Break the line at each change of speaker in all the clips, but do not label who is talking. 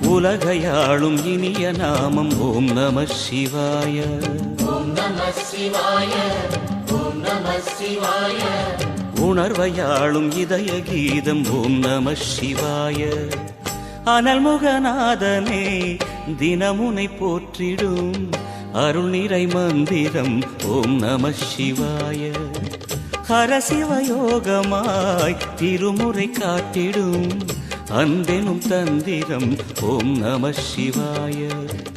உலகையாளும் இனிய நாமம் ஓம் நம சிவாய. உணர்வையாளும் இதய கீதம் ஓம் நம சிவாய. அனல்முகநாதனே தினமுனை போற்றிடும் அருள் நிறை மந்திரம் ஓம் நம சிவாய. ஹரசிவயோகமாய் திருமுறை காட்டிடும் அன்பெனும் தந்திரம் ஓம் நம சிவாய.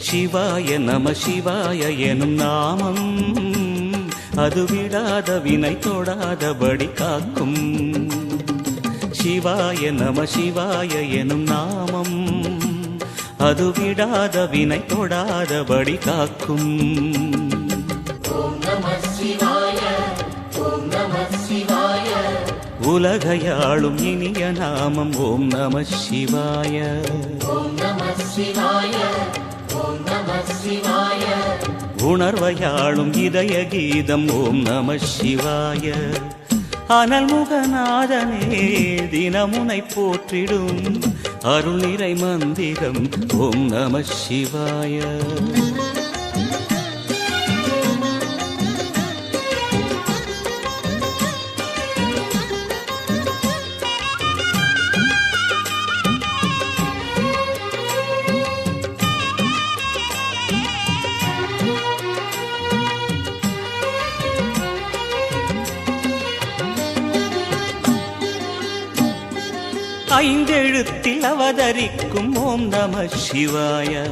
சிவாய நம சிவாய எனும் நாமம் அது விடாத வினை தொடாதபடி காக்கும். சிவாய நம சிவாய எனும் நாமம் அது விடாத வினை தொடாதபடி காக்கும். உலகையாளும் இனிய நாமம் ஓம் நம சிவாய. உணர்வையாளும் இதய கீதம் ஓம் நம சிவாய. அனல்முகநாதனே தினமுனை போற்றிடும் அருள் நிறை மந்திரம் ஓம் நம சிவாய. ஐந்தெழுத்தில் அவதரிக்கும் ஓம் நம சிவாய.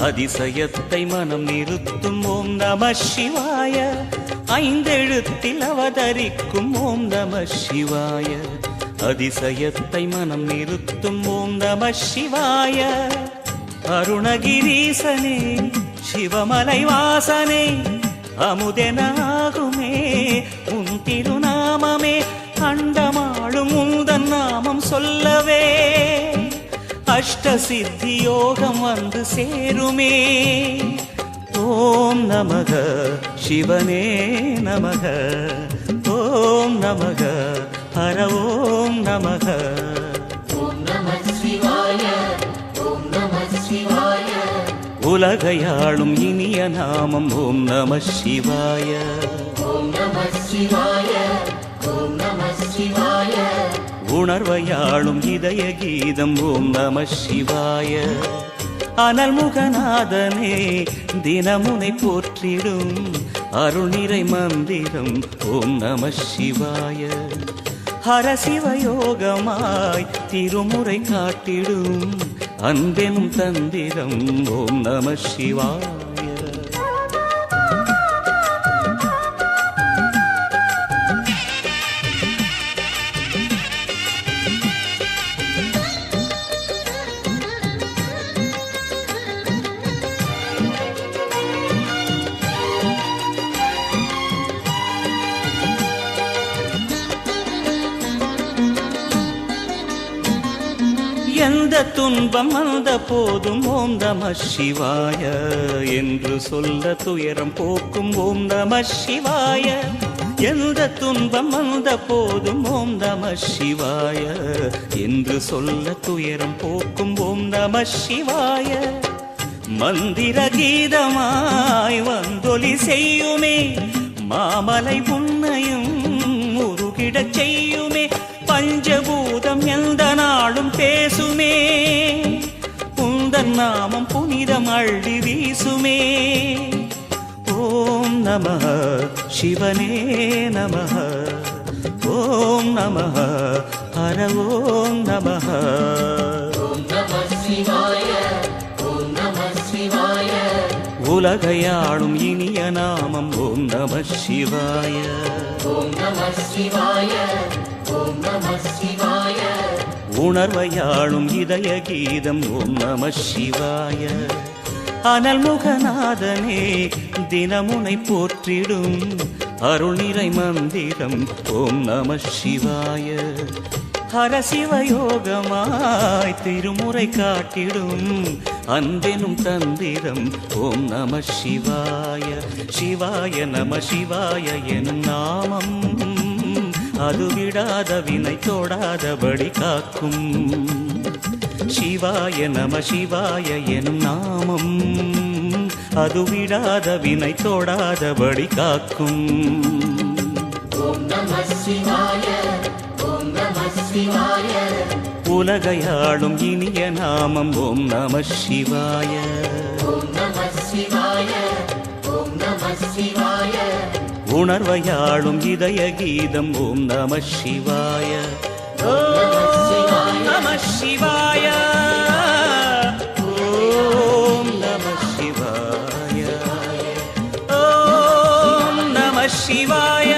அதிசயத்தை மனம் நிறுத்தும் ஓம் நம சிவாய. ஐந்தெழுத்தில் அவதரிக்கும் ஓம் நம சிவாய. அதிசயத்தை மனம் நிறுத்தும் ஓம் நம சிவாய. அருணகிரீசனே சிவமலை வாசனே அமுதனாகுமே உன் திருநாமமே. அண்டமாளும் உந்தன் நாமம் சொல்லவே அஷ்ட சித்தி யோகம் வந்து சேருமே. ஓம் நமக சிவனே நமக. ஓம் நமக ஹர ஓம் நமக. உலகையாளும் இனிய நாமம் ஓம் நம சிவாய. உணர்வையாளும் இதய கீதம் ஓம் நம சிவாய. அனல்முகநாதனே தினமுனை போற்றிடும் அருள் நிறை மந்திரம் ஓம் நம சிவாய. ஹரசிவயோகமாய் திருமுறை காட்டிடும் அன்பெனும் தந்திரம் ஓம் நம சிவாய. எந்த துன்பம் வந்த போதும் ஓம் நம சிவாய என்று சொல்ல துயரம் போக்கும் ஓம் நம சிவாய. எந்த துன்பம் வந்த போதும் ஓம் நம சிவாய என்று சொல்ல துயரம் போக்கும் ஓம் நம சிவாய. மந்திர கீதமாய் வந்தொலி செய்யுமே மாமலை உன்னையும் உருகிடச் செய்யுமே. பஞ்சபூதம் எந்த நாளும் பேசுமே உந்தன் நாமம் புனிதம் அள்ளி வீசுமே. ஓம் நம சிவனே நம. ஓம் நம ஹர ஓம் நம. உலகையாளும் இனிய நாமம் ஓம் நம சிவாய. உணர்வையாளும் இதய கீதம் ஓம் நம சிவாய. அனல்முகநாதனே தினமுனை போற்றிடும் அருள் நிறை மந்திரம் ஓம் நம சிவாய. ஹரசிவயோகமாய் திருமுறை காட்டிடும் அன்பெனும் தந்திரம் ஓம் நம சிவாய. சிவாய நம சிவாய எனும் நாமம் அது விடாத வினை தொடாதபடி காக்கும். சிவாய நம சிவாய எனும் நாமம் அது விடாத வினை தொடாதபடி காக்கும்.
ஓம் நம சிவாய, ஓம் நம சிவாய.
உலகையாளும் இனிய நாமம் ஓம் நம சிவாய.
ஓம் நம சிவாய, ஓம் நம சிவாய.
உணர்வையாளும் இதய கீதம் ஓம் நம சிவாய. ஓம் நம சிவாய, ஓம் நம சிவாய, ஓம் நம சிவாய.